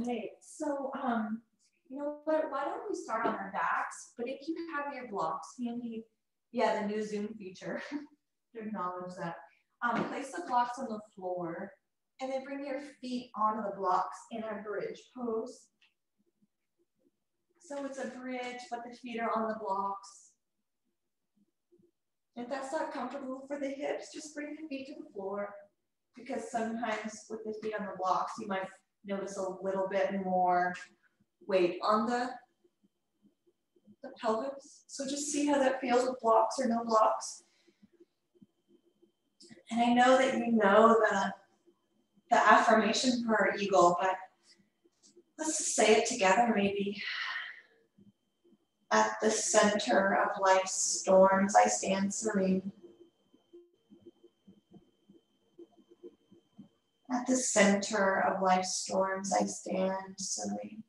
Okay, so you know what? Why don't we start on our backs? But if you have your blocks handy, yeah, the new Zoom feature to acknowledge that. Place the blocks on the floor, and then bring your feet onto the blocks in a bridge pose. So it's a bridge, but the feet are on the blocks. If that's not comfortable for the hips, just bring the feet to the floor, because sometimes with the feet on the blocks, you might notice a little bit more weight on the pelvis. So just see how that feels with blocks or no blocks. And I know that you know the affirmation for our eagle, but let's just say it together maybe. At the center of life's storms, I stand serene. At the center of life's storms, I stand serene.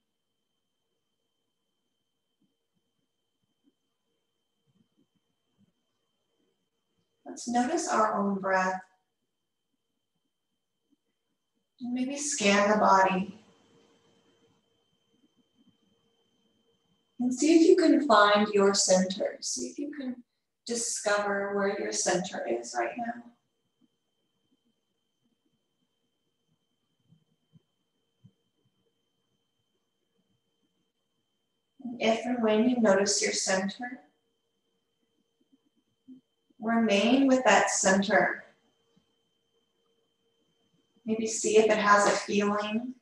Let's notice our own breath. And maybe scan the body. And see if you can find your center. See if you can discover where your center is right now. And if and when you notice your center, remain with that center. Maybe see if it has a feeling.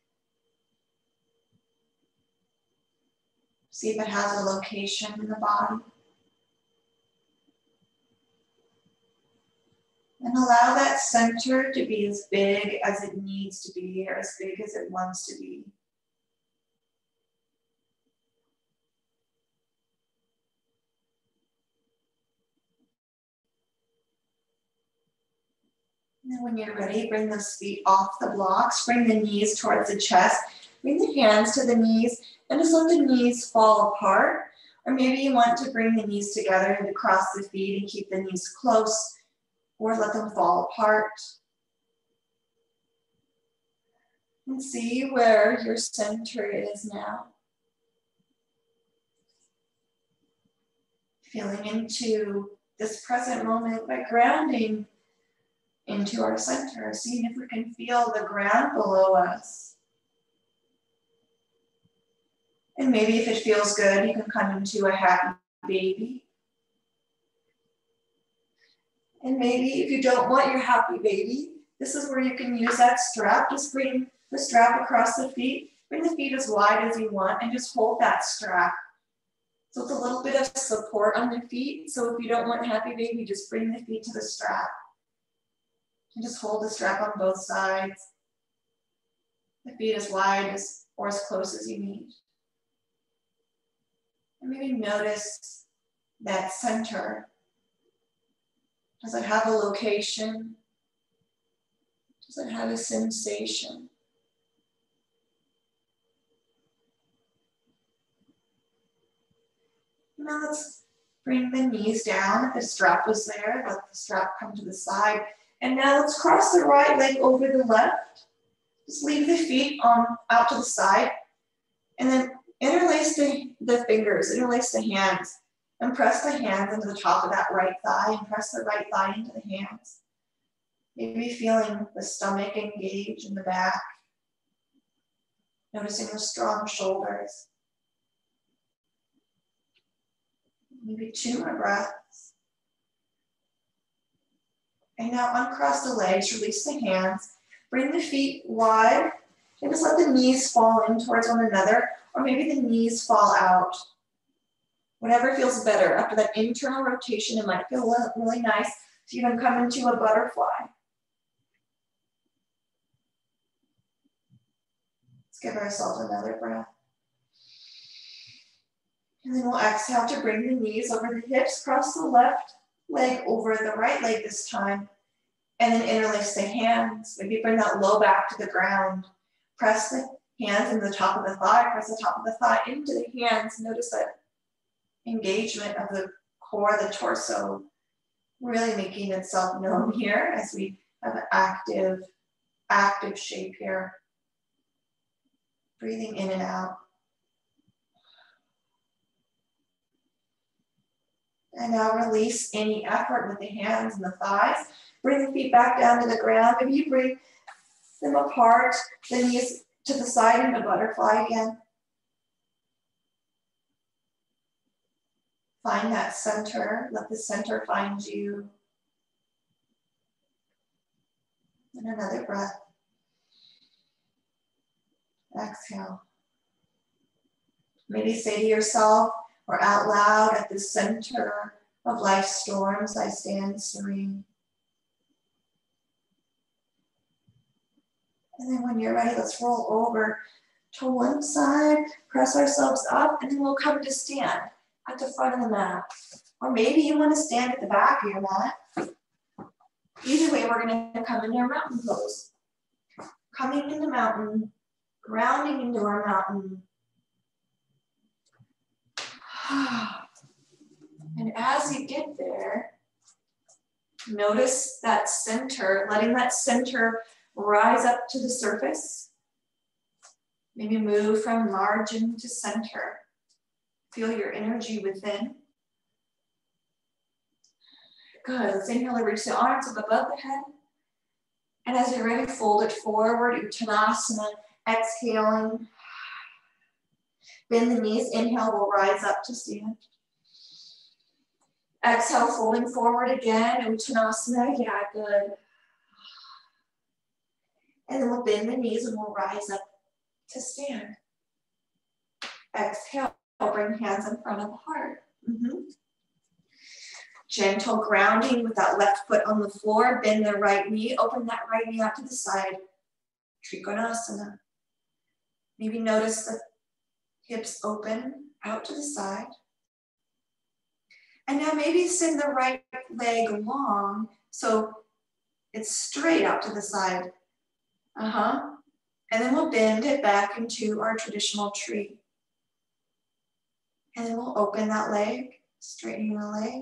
See if it has a location in the body. And allow that center to be as big as it needs to be, or as big as it wants to be. And then when you're ready, bring those feet off the blocks, bring the knees towards the chest, bring the hands to the knees, and just let the knees fall apart. Or maybe you want to bring the knees together and cross the feet and keep the knees close, or let them fall apart. And see where your center is now. Feeling into this present moment by grounding into our center, seeing if we can feel the ground below us. And maybe if it feels good, you can come into a happy baby. And maybe if you don't want your happy baby, this is where you can use that strap. Just bring the strap across the feet. Bring the feet as wide as you want and just hold that strap. So it's a little bit of support on the feet. So if you don't want happy baby, just bring the feet to the strap. And just hold the strap on both sides. The feet as wide as or as close as you need. And maybe notice that center. Does it have a location? Does it have a sensation? Now let's bring the knees down. If the strap was there, let the strap come to the side. And now let's cross the right leg over the left. Just leave the feet out to the side. And then interlace the fingers, interlace the hands. And press the hands into the top of that right thigh and press the right thigh into the hands. Maybe feeling the stomach engage in the back. Noticing the strong shoulders. Maybe 2 more breaths. And now uncross the legs, release the hands. Bring the feet wide and just let the knees fall in towards one another, or maybe the knees fall out. Whatever feels better. After that internal rotation, it might feel really nice to even come into a butterfly. Let's give ourselves another breath. And then we'll exhale to bring the knees over the hips, cross the left leg over the right leg this time, and then interlace the hands. Maybe bring that low back to the ground. Press the hands into the top of the thigh, press the top of the thigh into the hands. Notice that engagement of the core, the torso, really making itself known here as we have an active shape here. Breathing in and out. And now release any effort with the hands and the thighs. Bring the feet back down to the ground. Maybe you bring them apart, the knees to the side in a butterfly again. Find that center. Let the center find you. And another breath. Exhale. Maybe say to yourself or out loud, at the center of life's storms, I stand serene. And then when you're ready, let's roll over to one side, press ourselves up, and then we'll come to stand at the front of the mat. Or maybe you want to stand at the back of your mat. Either way, we're going to come into our mountain pose. Coming into mountain, grounding into our mountain. And as you get there, notice that center, letting that center rise up to the surface. Maybe move from margin to center. Feel your energy within. Good. Let's inhale and reach the arms up above the head. And as you're ready, fold it forward, Uttanasana, exhaling. Bend the knees, inhale, we'll rise up to stand. Exhale, folding forward again, Uttanasana, yeah, good. And then we'll bend the knees and we'll rise up to stand. Exhale, bring hands in front of the heart. Gentle grounding with that left foot on the floor, bend the right knee, open that right knee out to the side. Trikonasana. Maybe notice the hips open out to the side. And now maybe send the right leg long so it's straight out to the side. And then we'll bend it back into our traditional tree. And then we'll open that leg, straightening the leg.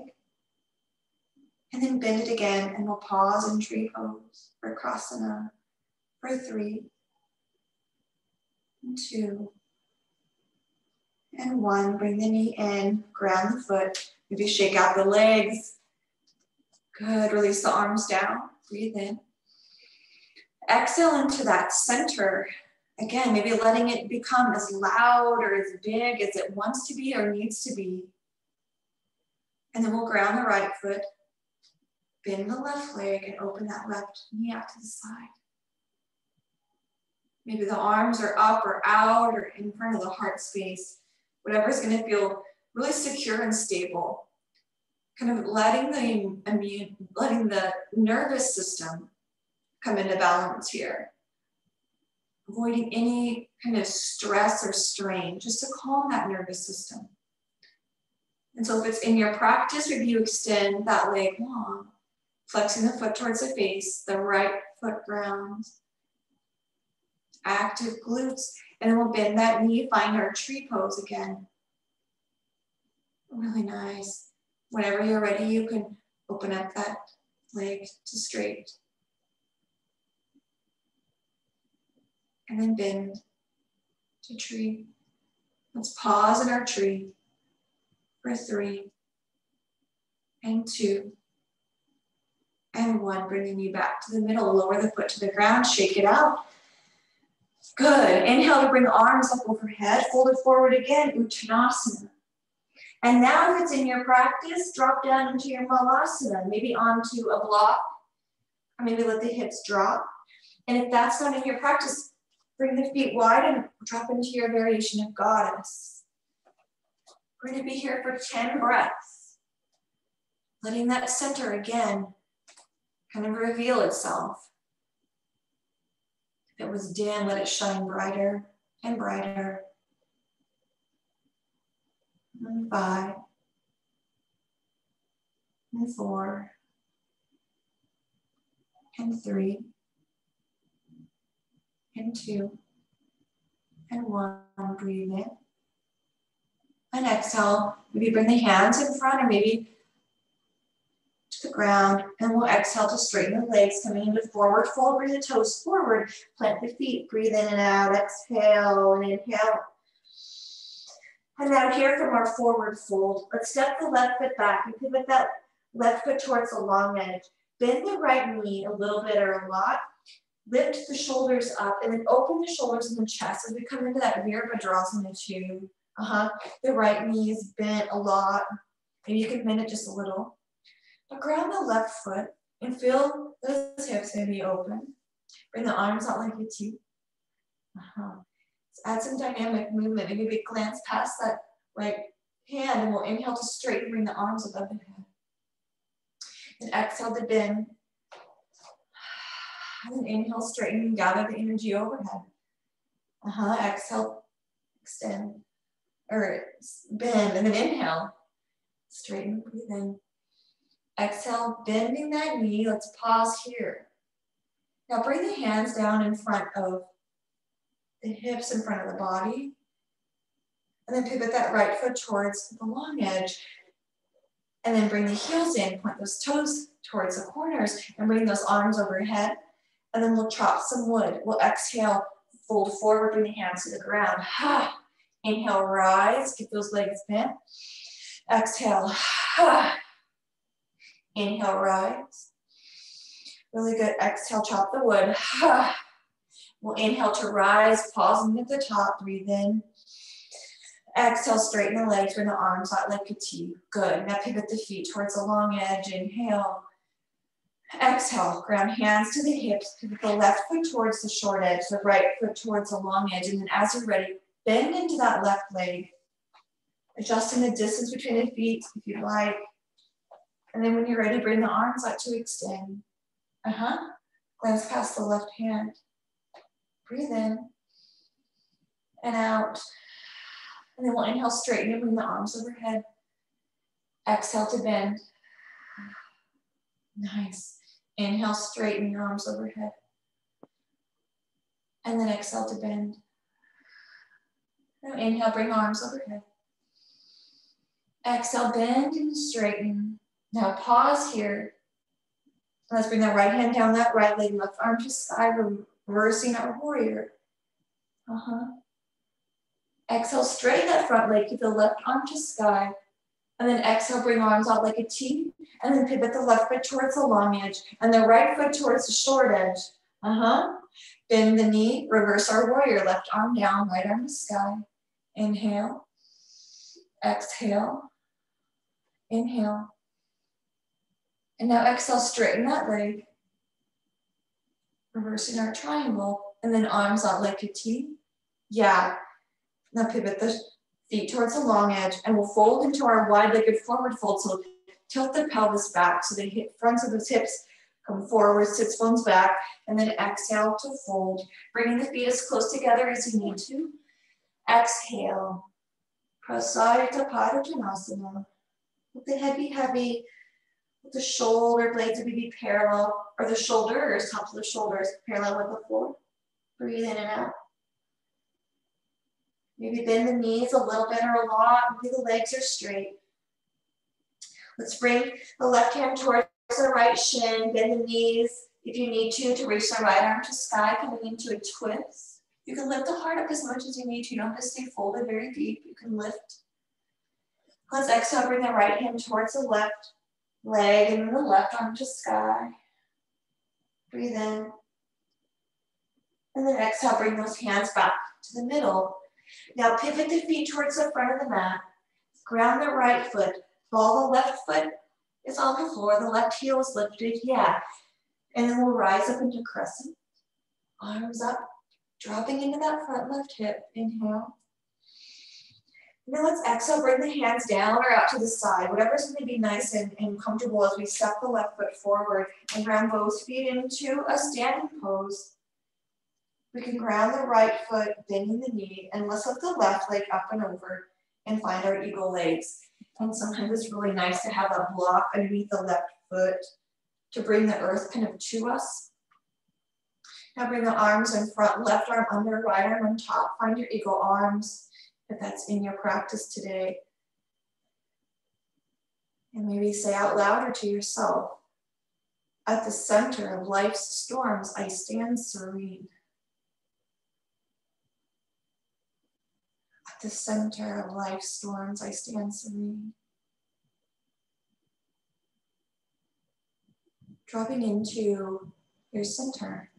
And then bend it again, and we'll pause in tree pose for Vrksasana for 3, and 2, and 1. Bring the knee in, ground the foot. Maybe shake out the legs. Good, release the arms down, breathe in. Exhale into that center. Again, maybe letting it become as loud or as big as it wants to be or needs to be. And then we'll ground the right foot, bend the left leg, and open that left knee out to the side. Maybe the arms are up or out or in front of the heart space. Whatever's going to feel really secure and stable. Kind of letting the nervous system come into balance here. Avoiding any kind of stress or strain, just to calm that nervous system. And so if it's in your practice, maybe you extend that leg long, flexing the foot towards the face, the right foot grounds. Active glutes, and then we'll bend that knee, find our tree pose again. Really nice. Whenever you're ready, you can open up that leg to straight. And then bend to tree. Let's pause in our tree for 3, and 2, and 1. Bringing you back to the middle. Lower the foot to the ground, shake it out. Good. Inhale to bring arms up overhead. Fold it forward again, Uttanasana. And now if it's in your practice, drop down into your Malasana, maybe onto a block, or maybe let the hips drop. And if that's not in your practice, bring the feet wide and drop into your variation of Goddess. We're going to be here for 10 breaths. Letting that center again kind of reveal itself. If it was dim, let it shine brighter and brighter. And 5, and 4, and 3, and 2, and 1. Breathe in. And exhale. Maybe bring the hands in front or maybe to the ground, and we'll exhale to straighten the legs, coming into forward fold, bring the toes forward, plant the feet, breathe in and out, exhale and inhale. And now here from our forward fold, let's step the left foot back and pivot that left foot towards the long edge. Bend the right knee a little bit or a lot. Lift the shoulders up and then open the shoulders and the chest as we come into that Virabhadrasana 2. The right knee is bent a lot. Maybe you can bend it just a little. But ground the left foot and feel those hips maybe open. Bring the arms out like a T. Let's add some dynamic movement. Maybe glance past that right hand and we'll inhale to straighten, bring the arms above the head. And exhale to bend. And inhale, straighten, and gather the energy overhead. Exhale, extend, or bend, and then inhale. Straighten, breathe in. Exhale, bending that knee. Let's pause here. Now bring the hands down in front of the hips, in front of the body. And then pivot that right foot towards the long edge. And then bring the heels in, point those toes towards the corners, and bring those arms overhead. And then we'll chop some wood. We'll exhale, fold forward, bring the hands to the ground. Inhale, rise, get those legs bent. Exhale, inhale, rise. Really good, exhale, chop the wood. We'll inhale to rise, pausing at the top, breathe in. Exhale, straighten the legs, bring the arms out like a T. Good, now pivot the feet towards the long edge, inhale. Exhale, ground hands to the hips, pivot the left foot towards the short edge, the right foot towards the long edge, and then as you're ready, bend into that left leg, adjusting the distance between the feet if you'd like. And then when you're ready, bring the arms out to extend. Glance past the left hand. Breathe in and out. And then we'll inhale, straighten and bring the arms overhead. Exhale to bend. Nice. Inhale, straighten your arms overhead. And then exhale to bend. Now inhale, bring arms overhead. Exhale, bend and straighten. Now pause here. Let's bring that right hand down that right leg, left arm to sky, reversing our warrior. Exhale, straighten that front leg, keep the left arm to sky. And then exhale, bring arms out like a T. And then pivot the left foot towards the long edge and the right foot towards the short edge. Bend the knee, reverse our warrior, left arm down, right arm to sky. Inhale, exhale, inhale. And now exhale, straighten that leg. Reversing our triangle. And then arms out like a T. Yeah. Now pivot the feet towards the long edge and we'll fold into our wide-legged forward fold. So tilt the pelvis back so the fronts of the hips come forward, sits bones back, and then exhale to fold. Bringing the feet as close together as you need to. Exhale. Prasarita Padottanasana. Let the head be heavy. Let the shoulder blades be parallel, or the shoulders, tops of the shoulders, parallel with the floor. Breathe in and out. Maybe bend the knees a little bit or a lot. Maybe the legs are straight. Let's bring the left hand towards the right shin. Bend the knees if you need to reach the right arm to sky, coming into a twist. You can lift the heart up as much as you need to. You don't have to stay folded very deep. You can lift. Let's exhale, bring the right hand towards the left leg and then the left arm to sky. Breathe in. And then exhale, bring those hands back to the middle. Now pivot the feet towards the front of the mat. Ground the right foot. Ball the left foot is on the floor. The left heel is lifted. Yeah. And then we'll rise up into crescent. Arms up. Dropping into that front left hip. Inhale. Now let's exhale. Bring the hands down or out to the side. Whatever's going to be nice and comfortable as we step the left foot forward and ground both feet into a standing pose. We can ground the right foot, bending the knee, and let's lift the left leg up and over and find our eagle legs. And sometimes it's really nice to have a block underneath the left foot to bring the earth kind of to us. Now bring the arms in front, left arm under, right arm on top. Find your eagle arms if that's in your practice today. And maybe say out loud or to yourself, At the center of life's storms, I stand serene. At the center of life's storms, I stand serene. Dropping into your center.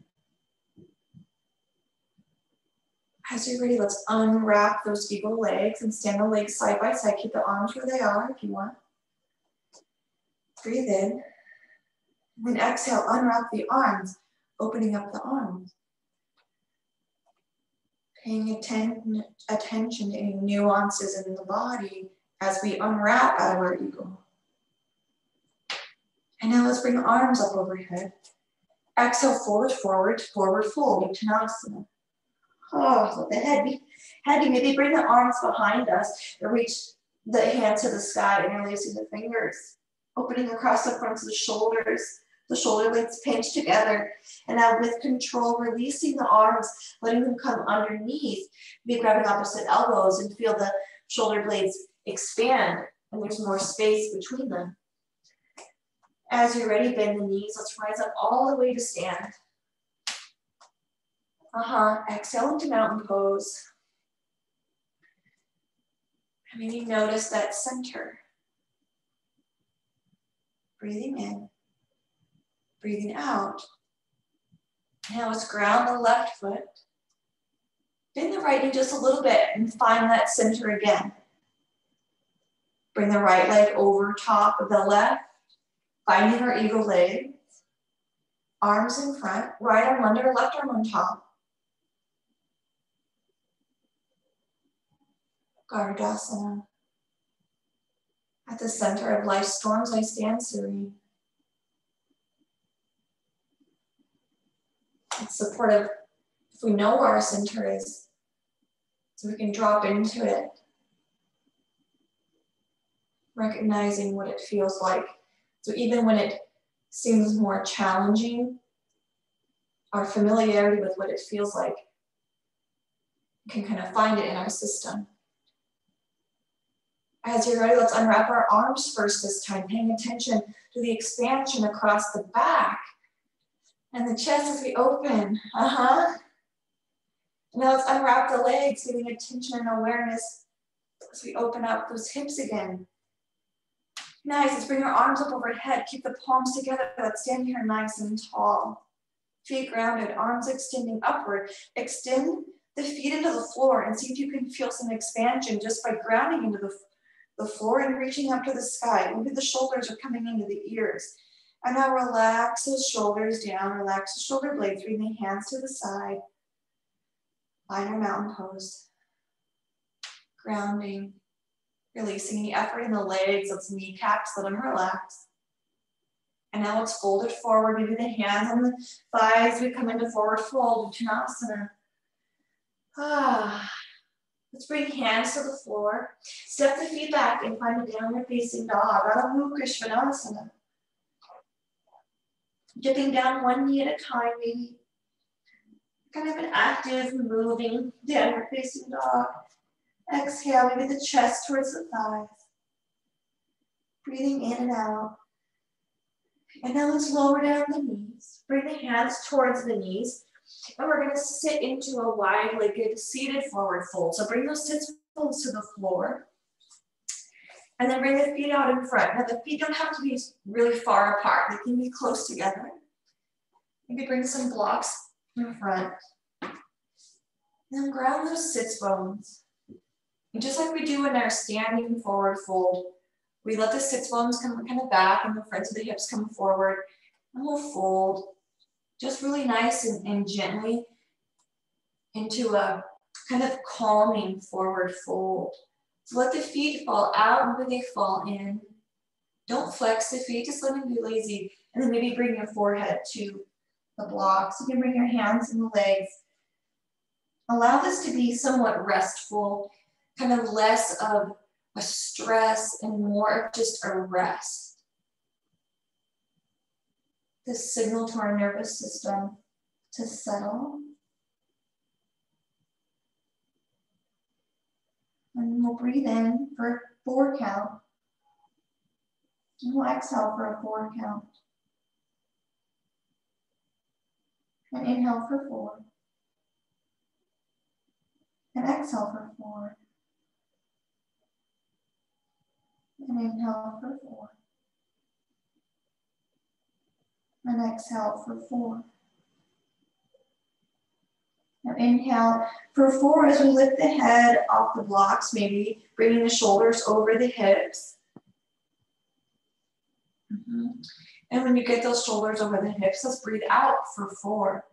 As you're ready, let's unwrap those eagle legs and stand the legs side by side. Keep the arms where they are if you want. Breathe in. Then exhale, unwrap the arms, opening up the arms. Paying attention to any nuances in the body as we unwrap out of our eagle. And now let's bring the arms up overhead. Exhale, forward, forward, forward fold, Uttanasana. Oh, let the head be heavy. Maybe bring the arms behind us or reach the hands to the sky, interlacing the fingers. Opening across the fronts of the shoulders blades pinch together. And now with control, releasing the arms, letting them come underneath. Maybe grabbing opposite elbows and feel the shoulder blades expand and there's more space between them. As you're ready, bend the knees. Let's rise up all the way to stand. Exhale into mountain pose. And maybe notice that center. Breathing in, breathing out. Now let's ground the left foot. Bend the right knee just a little bit and find that center again. Bring the right leg over top of the left, finding our eagle legs. Arms in front, right arm under, left arm on top. Garudasana. At the center of life's storms, I stand serene. It's supportive if we know where our center is, so we can drop into it, recognizing what it feels like. So even when it seems more challenging, our familiarity with what it feels like can kind of find it in our system. As you're ready, let's unwrap our arms first this time, paying attention to the expansion across the back and the chest as we open. Now let's unwrap the legs, giving attention and awareness as we open up those hips again. Nice, let's bring our arms up overhead, keep the palms together. Let's stand here nice and tall. Feet grounded, arms extending upward. Extend the feet into the floor and see if you can feel some expansion just by grounding into the floor and reaching up to the sky. Maybe the shoulders are coming into the ears. And now relax those shoulders down, relax the shoulder blades, bring the hands to the side. Find your mountain pose. Grounding, releasing any effort in the legs, those kneecaps, let them relax. And now let's fold it forward, maybe the hands on the thighs, we come into forward fold, Uttanasana. Let's bring hands to the floor. Step the feet back and find a downward facing dog. Adho Mukha Svanasana. Dipping down one knee at a time, maybe. Kind of an active, moving, downward facing dog. Exhale, maybe the chest towards the thighs. Breathing in and out. And now let's lower down the knees. Bring the hands towards the knees. And we're going to sit into a wide-legged seated forward fold. So bring those sits bones to the floor. And then bring the feet out in front. Now the feet don't have to be really far apart. They can be close together. Maybe bring some blocks in front. Then ground those sits bones. And just like we do in our standing forward fold, we let the sits bones come kind of back and the fronts of the hips come forward. And we'll fold. Just really nice and gently into a kind of calming forward fold. So let the feet fall out and when they fall in. Don't flex the feet, just let them be lazy. And then maybe bring your forehead to the blocks. You can bring your hands and the legs. Allow this to be somewhat restful, kind of less of a stress and more of just a rest. This signal to our nervous system to settle. And we'll breathe in for a 4 count. And we'll exhale for a 4 count. And inhale for 4. And exhale for 4. And inhale for 4. And exhale for 4. Now inhale for 4 as we lift the head off the blocks, maybe bringing the shoulders over the hips. And when you get those shoulders over the hips, let's breathe out for 4.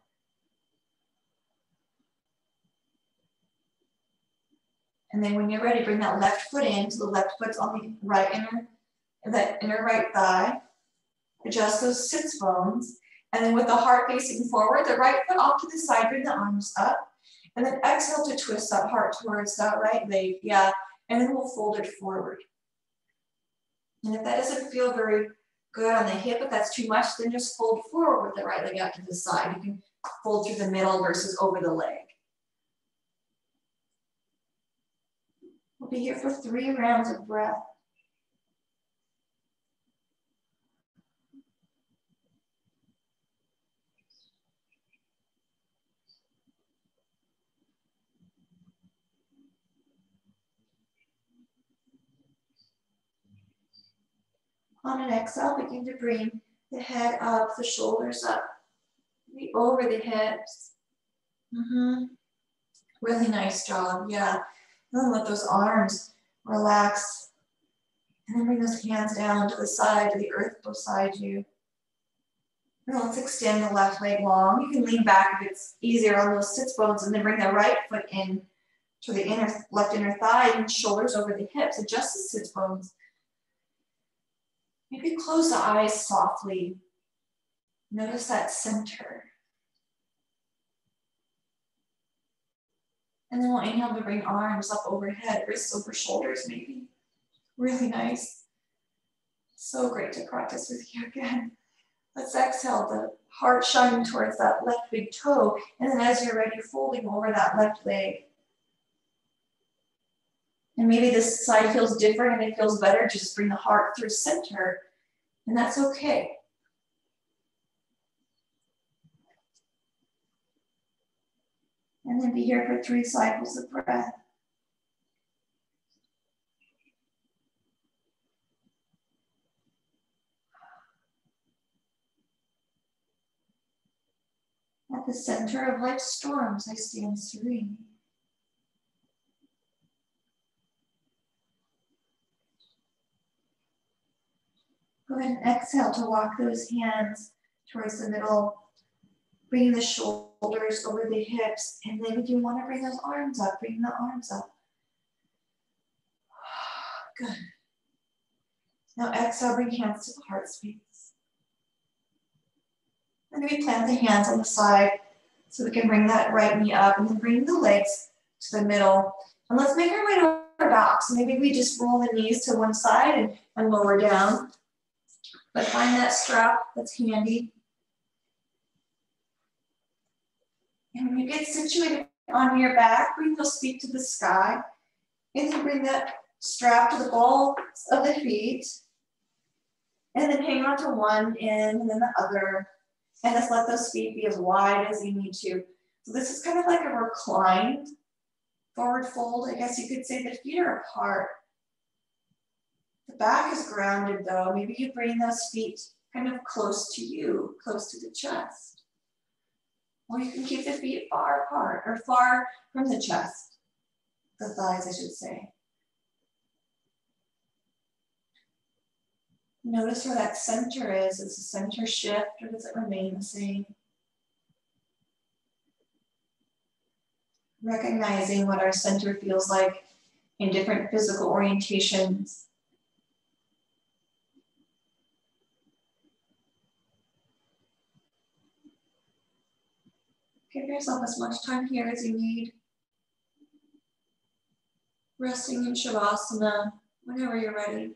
And then when you're ready, bring that left foot in, so the left foot's on the right inner right thigh. Adjust those sits bones. And then with the heart facing forward, the right foot off to the side, bring the arms up. And then exhale to twist that heart towards that right leg. Yeah. And then we'll fold it forward. And if that doesn't feel very good on the hip, if that's too much, then just fold forward with the right leg out to the side. You can fold through the middle versus over the leg. We'll be here for 3 rounds of breath. On an exhale, begin to bring the head up, the shoulders up, maybe over the hips. Really nice job, yeah. And then let those arms relax. And then bring those hands down to the side, to the earth beside you. Now let's extend the left leg long. You can lean back if it's easier on those sits bones, and then bring the right foot in to the left inner thigh and shoulders over the hips. Adjust the sits bones. Maybe close the eyes softly. Notice that center. And then we'll inhale to bring arms up overhead, wrists over shoulders maybe. Really nice. So great to practice with you again. Let's exhale, the heart shining towards that left big toe. And then as you're ready, folding over that left leg. And maybe this side feels different and it feels better. Just bring the heart through center. And that's okay. And then be here for 3 cycles of breath. At the center of life's storms, I stand serene. Go ahead and exhale to walk those hands towards the middle, bringing the shoulders over the hips. And then if you want to bring those arms up, bring the arms up. Good. Now exhale, bring hands to the heart space. And maybe plant the hands on the side so we can bring that right knee up and then bring the legs to the middle. And let's make our way to our back. So maybe we just roll the knees to one side and lower down. But find that strap that's handy. And when you get situated on your back, bring those feet to the sky. And then bring that strap to the balls of the feet. And then hang on to one end and then the other. And just let those feet be as wide as you need to. So this is kind of like a reclined forward fold. I guess you could say the feet are apart. The back is grounded though. Maybe you bring those feet kind of close to you, close to the chest. Or you can keep the feet far apart or far from the chest. The thighs, I should say. Notice where that center is. Does the center shift or does it remain the same? Recognizing what our center feels like in different physical orientations. Give yourself as much time here as you need. Resting in Shavasana whenever you're ready.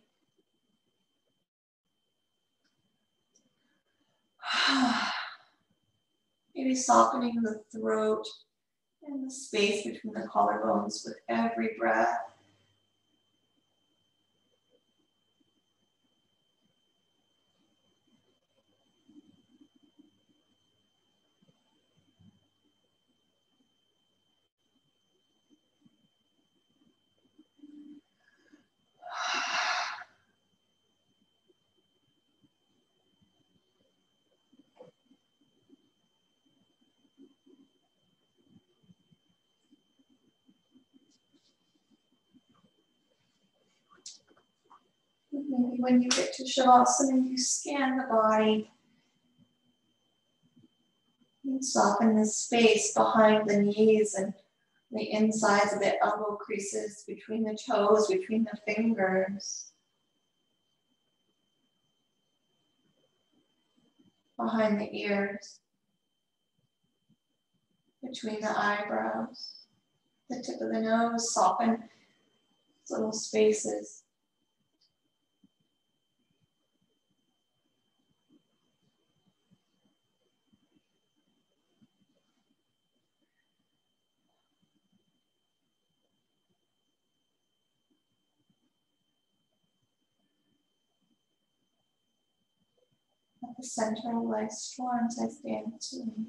Maybe softening the throat and the space between the collarbones with every breath. when you get to Shavasana, you scan the body. You soften the space behind the knees and the insides of the elbow creases, between the toes, between the fingers, behind the ears, between the eyebrows, the tip of the nose, soften little spaces. At the center, like storms, I stand between.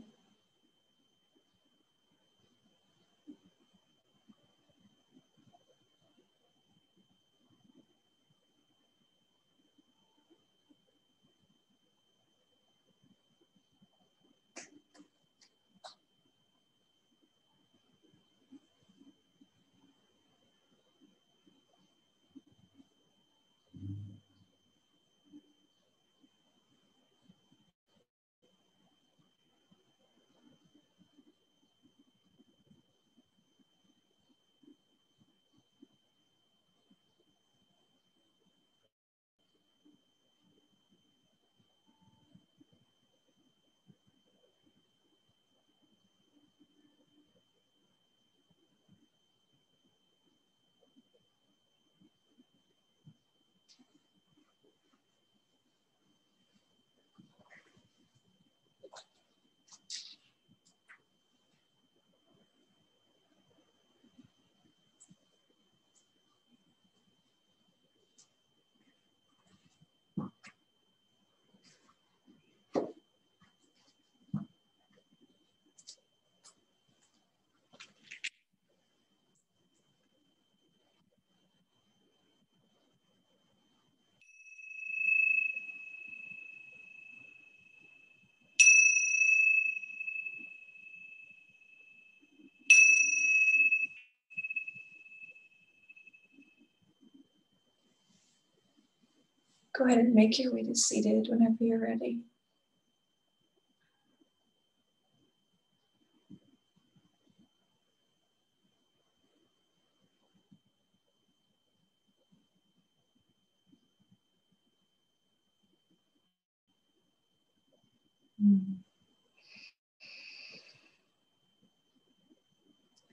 Go ahead and make your way to seated whenever you're ready.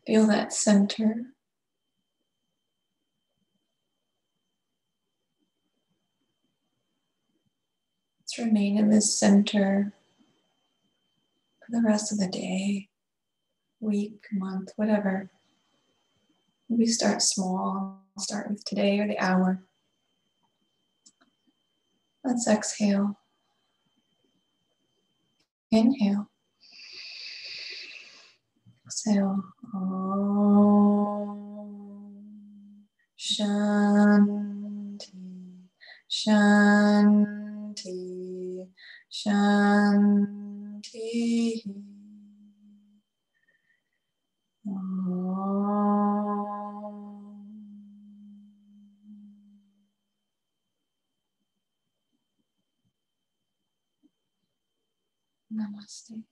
Feel that center. Let's remain in this center for the rest of the day, week, month, whatever. We start small, start with today or the hour. Let's exhale. Inhale. Exhale. Om Shanti. Shanti. Shanti. Namaste.